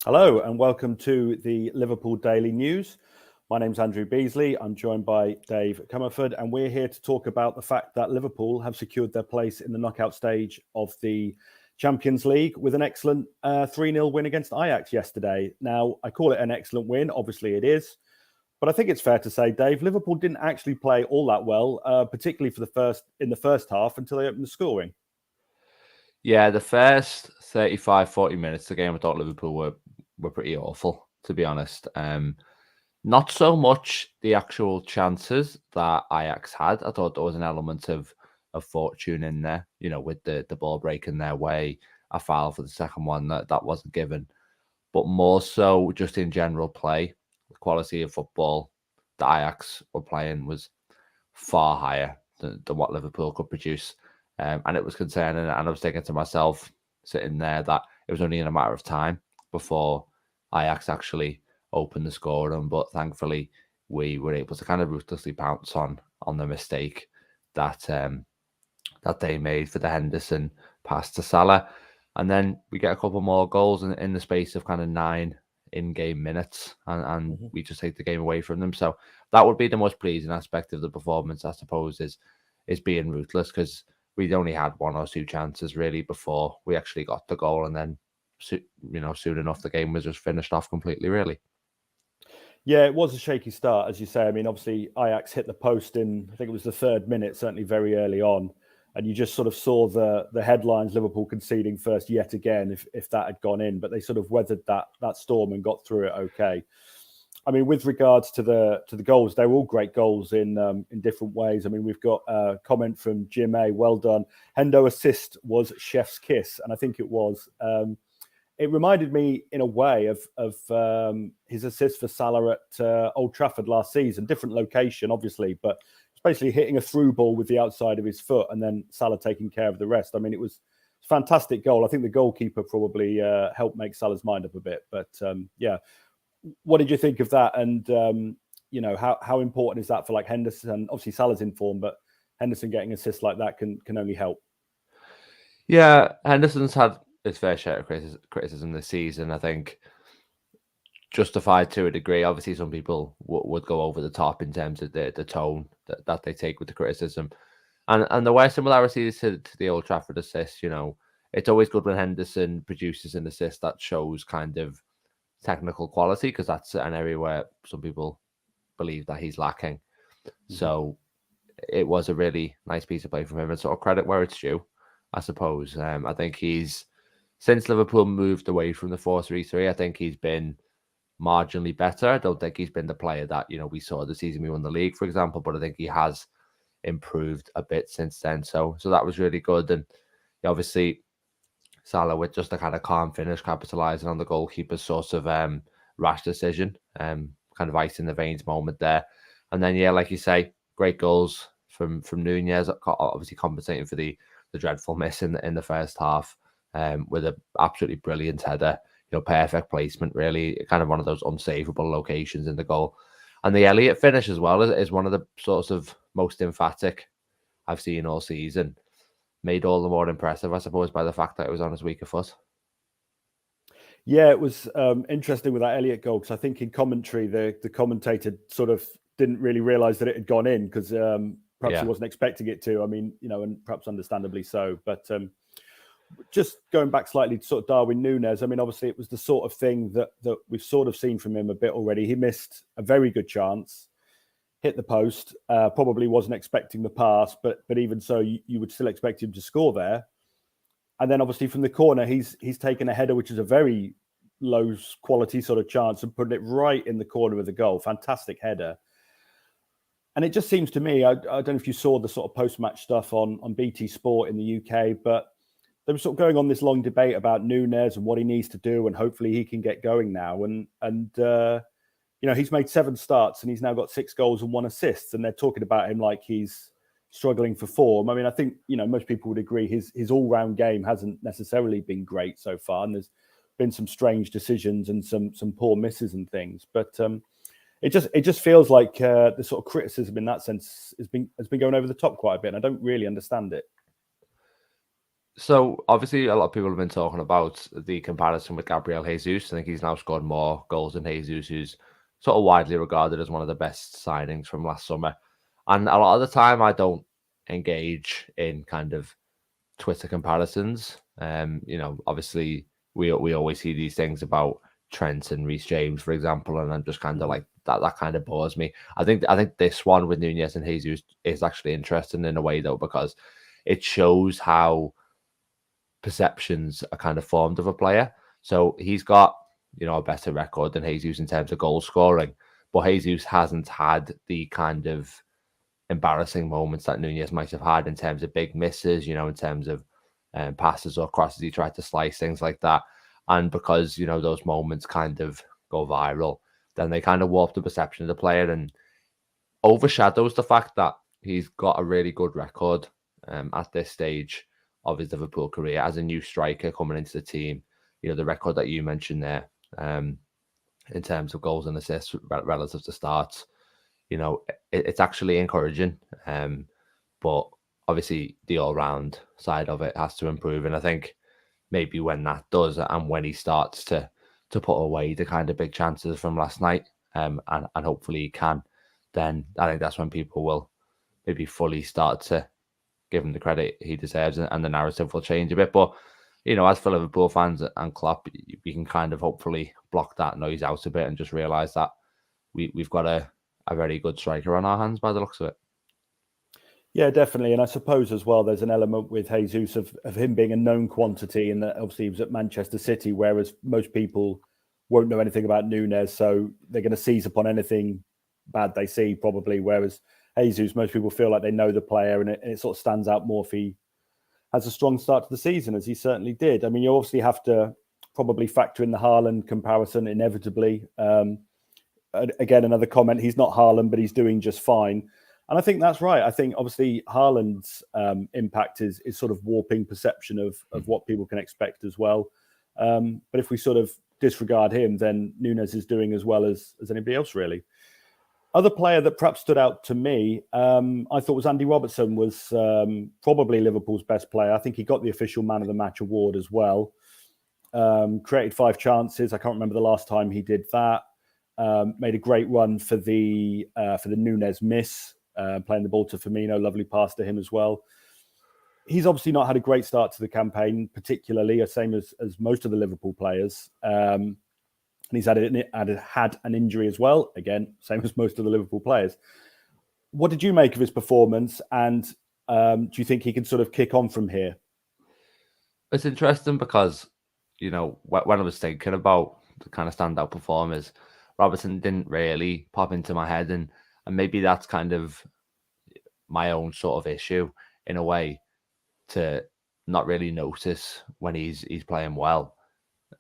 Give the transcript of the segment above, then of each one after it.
Hello and welcome to the Liverpool Daily News. My name's Andrew Beasley. I'm joined by Dave Comerford, and we're here to talk about the fact that Liverpool have secured their place in the knockout stage of the Champions League with an excellent 3-0 win against Ajax yesterday. Now, I call it an excellent win. Obviously, it is. But I think it's fair to say, Dave, Liverpool didn't actually play all that well, particularly in the first half until they opened the scoring. Yeah, the first 35, 40 minutes of the game, I thought Liverpool were pretty awful, to be honest. Not so much the actual chances that Ajax had. I thought there was an element of fortune in there, with the ball breaking their way, a foul for the second one that wasn't given. But more so just in general play, the quality of football that Ajax were playing was far higher than what Liverpool could produce. And it was concerning. And I was thinking to myself, sitting there, that it was only in a matter of time before Ajax actually opened the scoring. But thankfully, we were able to kind of ruthlessly pounce on the mistake that they made for the Henderson pass to Salah. And then we get a couple more goals in the space of kind of 9 in-game minutes, and we just take the game away from them. So that would be the most pleasing aspect of the performance, I suppose, is being ruthless, because we'd only had 1 or 2 chances really before we actually got the goal, and then soon enough the game was just finished off completely, really. Yeah, it was a shaky start, as you say. I mean, obviously Ajax hit the post in, I think it was the 3rd minute, certainly very early on. And you just sort of saw the headlines, Liverpool conceding first yet again, if that had gone in. But they sort of weathered that storm and got through it okay. I mean, with regards to the goals, they were all great goals in different ways. I mean, we've got a comment from Jim A. Well done. Hendo assist was chef's kiss, and I think it was. It reminded me in a way of his assist for Salah at Old Trafford last season. Different location, obviously, but it's basically hitting a through ball with the outside of his foot and then Salah taking care of the rest. I mean, it was a fantastic goal. I think the goalkeeper probably helped make Salah's mind up a bit. But yeah, what did you think of that? And how important is that for like Henderson? Obviously, Salah's in form, but Henderson getting assists like that can only help. Yeah, Henderson's had his fair share of criticism this season, I think, justified to a degree. Obviously, some people would go over the top in terms of the tone that they take with the criticism. And there were similarities to the Old Trafford assist. It's always good when Henderson produces an assist that shows kind of technical quality, because that's an area where some people believe that he's lacking. Mm-hmm. So it was a really nice piece of play from him, and sort of credit where it's due, I suppose. I think since Liverpool moved away from the 4-3-3, I think he's been marginally better. I don't think he's been the player that, we saw the season we won the league, for example, but I think he has improved a bit since then. So that was really good. And obviously, Salah with just a kind of calm finish, capitalising on the goalkeeper's sort of rash decision, kind of ice in the veins moment there. And then, yeah, like you say, great goals from Nunez, obviously compensating for the dreadful miss in the first half. With an absolutely brilliant header, perfect placement, really, kind of one of those unsavable locations in the goal. And the Elliott finish as well is one of the sorts of most emphatic I've seen all season. Made all the more impressive, I suppose, by the fact that it was on his weaker foot. Yeah, it was interesting with that Elliott goal, because I think in commentary, the commentator sort of didn't really realise that it had gone in, because perhaps he wasn't expecting it to. I mean, and perhaps understandably so. But just going back slightly to sort of Darwin Nunez, I mean, obviously it was the sort of thing that we've sort of seen from him a bit already. He missed a very good chance, hit the post, probably wasn't expecting the pass, but even so, you would still expect him to score there. And then obviously from the corner, he's taken a header, which is a very low quality sort of chance, and put it right in the corner of the goal. Fantastic header. And it just seems to me, I don't know if you saw the sort of post-match stuff on BT Sport in the UK, but they were sort of going on this long debate about Nunez and what he needs to do, and hopefully he can get going now. And he's made 7 starts and he's now got 6 goals and 1 assist, and they're talking about him like he's struggling for form. I mean, I think most people would agree his all-round game hasn't necessarily been great so far, and there's been some strange decisions and some poor misses and things. But it just feels like the sort of criticism in that sense has been going over the top quite a bit, and I don't really understand it. So obviously, a lot of people have been talking about the comparison with Gabriel Jesus. I think he's now scored more goals than Jesus, who's sort of widely regarded as one of the best signings from last summer. And a lot of the time, I don't engage in kind of Twitter comparisons. Obviously, we always see these things about Trent and Reece James, for example, and I'm just kind of like that kind of bores me. I think this one with Nunez and Jesus is actually interesting in a way, though, because it shows how perceptions are kind of formed of a player. So he's got, a better record than Jesus in terms of goal scoring, but Jesus hasn't had the kind of embarrassing moments that Nunez might have had in terms of big misses, in terms of passes or crosses he tried to slice, things like that. And because, those moments kind of go viral, then they kind of warp the perception of the player and overshadows the fact that he's got a really good record at this stage of his Liverpool career as a new striker coming into the team. The record that you mentioned there in terms of goals and assists relative to starts, it's actually encouraging. But obviously the all-round side of it has to improve. And I think maybe when that does and when he starts to put away the kind of big chances from last night and hopefully he can, then I think that's when people will maybe fully start to give him the credit he deserves and the narrative will change a bit. But, as for Liverpool fans and Klopp, we can kind of hopefully block that noise out a bit and just realise that we've got a very good striker on our hands by the looks of it. Yeah, definitely. And I suppose as well, there's an element with Jesus of him being a known quantity and that obviously he was at Manchester City, whereas most people won't know anything about Nunez. So they're going to seize upon anything bad they see probably. Whereas Jesus, most people feel like they know the player and it sort of stands out more if he has a strong start to the season, as he certainly did. I mean, you obviously have to probably factor in the Haaland comparison inevitably. Again, another comment, he's not Haaland, but he's doing just fine. And I think that's right. I think obviously Haaland's impact is sort of warping perception of what people can expect as well. But if we sort of disregard him, then Nunez is doing as well as anybody else, really. Other player that perhaps stood out to me, I thought was Andy Robertson was probably Liverpool's best player. I think he got the official man of the match award as well. Created 5 chances. I can't remember the last time he did that. Made a great run for the Nunez miss, playing the ball to Firmino. Lovely pass to him as well. He's obviously not had a great start to the campaign, particularly, same as most of the Liverpool players. And he's had an injury as well. Again, same as most of the Liverpool players. What did you make of his performance? And do you think he can sort of kick on from here? It's interesting because, when I was thinking about the kind of standout performers, Robertson didn't really pop into my head. And maybe that's kind of my own sort of issue in a way, to not really notice when he's playing well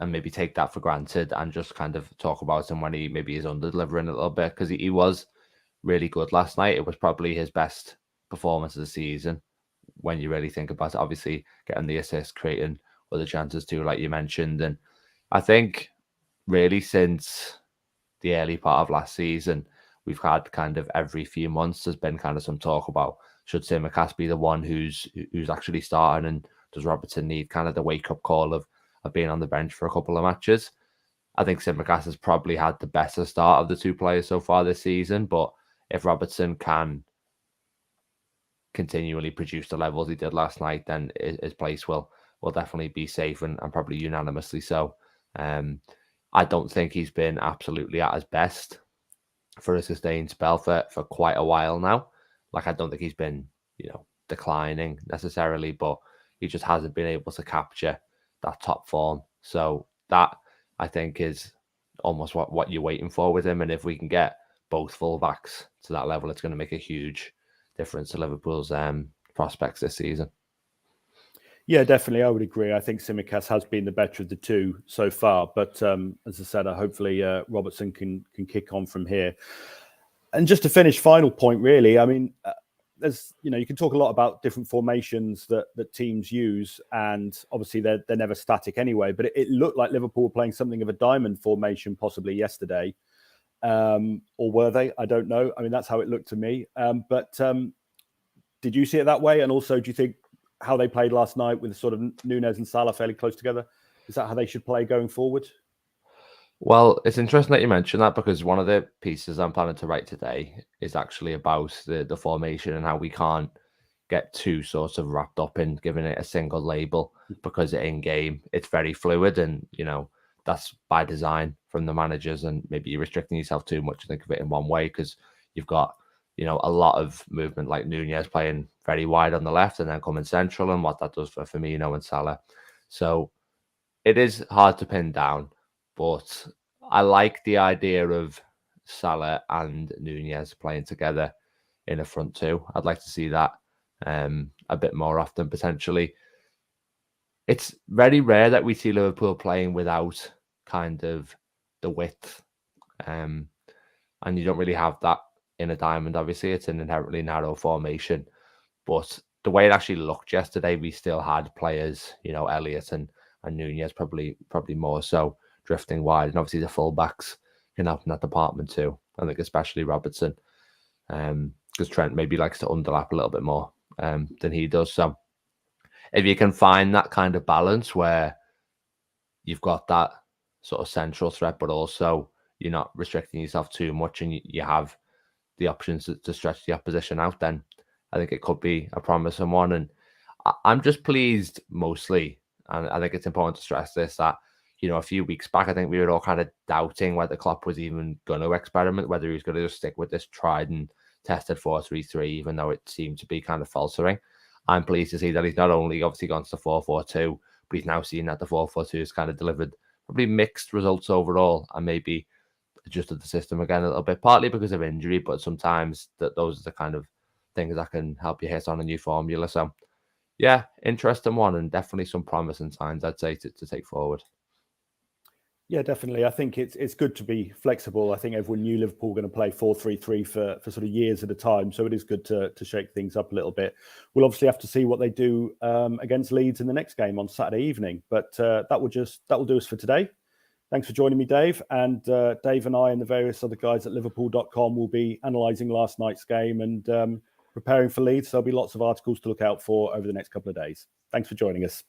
and maybe take that for granted and just kind of talk about him when he maybe is under-delivering a little bit, because he was really good last night. It was probably his best performance of the season when you really think about it. Obviously, getting the assist, creating other chances too, like you mentioned. And I think really since the early part of last season, we've had kind of every few months, there's been kind of some talk about, should Tsimikas be the one who's actually starting, and does Robertson need kind of the wake-up call of being on the bench for a couple of matches? I think Tsimikas has probably had the better start of the two players so far this season, but if Robertson can continually produce the levels he did last night, then his place will definitely be safe and probably unanimously so. I don't think he's been absolutely at his best for a sustained spell for quite a while now. Like, I don't think he's been, declining necessarily, but he just hasn't been able to capture that top form. So that, I think, is almost what you're waiting for with him. And if we can get both fullbacks to that level, it's going to make a huge difference to Liverpool's prospects this season. Yeah, definitely. I would agree. I think Tsimikas has been the better of the two so far. But as I said, hopefully Robertson can kick on from here. And just to finish, final point, really. I mean, there's, you can talk a lot about different formations that teams use, and obviously they're never static anyway. But it looked like Liverpool were playing something of a diamond formation possibly yesterday, or were they? I don't know. I mean, that's how it looked to me. But did you see it that way? And also, do you think how they played last night with sort of Nunez and Salah fairly close together? Is that how they should play going forward? Well, it's interesting that you mentioned that, because one of the pieces I'm planning to write today is actually about the formation and how we can't get too sort of wrapped up in giving it a single label, because in game it's very fluid, and that's by design from the managers, and maybe you're restricting yourself too much to think of it in one way, because you've got a lot of movement, like Nunez playing very wide on the left and then coming central, and what that does for Firmino and Salah. So it is hard to pin down, but I like the idea of Salah and Nunez playing together in a front two. I'd like to see that a bit more often, potentially. It's very rare that we see Liverpool playing without kind of the width, and you don't really have that in a diamond. Obviously, it's an inherently narrow formation, but the way it actually looked yesterday, we still had players, Elliott and Nunez probably more so, drifting wide, and obviously the fullbacks can help in that department too. I think especially Robertson, because Trent maybe likes to underlap a little bit more than he does. So if you can find that kind of balance where you've got that sort of central threat, but also you're not restricting yourself too much, and you have the options to stretch the opposition out, then I think it could be a promising one. And I'm just pleased mostly, and I think it's important to stress this, that a few weeks back, I think we were all kind of doubting whether Klopp was even going to experiment, whether he was going to just stick with this tried and tested 4-3-3, even though it seemed to be kind of faltering. I'm pleased to see that he's not only obviously gone to the 4-4-2, but he's now seen that the 4-4-2 has kind of delivered probably mixed results overall, and maybe adjusted the system again a little bit, partly because of injury, but sometimes those are the kind of things that can help you hit on a new formula. So yeah, interesting one, and definitely some promising signs, I'd say, to take forward. Yeah, definitely. I think it's good to be flexible. I think everyone knew Liverpool were going to play 4-3-3 for sort of years at a time. So it is good to shake things up a little bit. We'll obviously have to see what they do against Leeds in the next game on Saturday evening. But that will do us for today. Thanks for joining me, Dave. And Dave and I and the various other guys at Liverpool.com will be analysing last night's game and preparing for Leeds. There'll be lots of articles to look out for over the next couple of days. Thanks for joining us.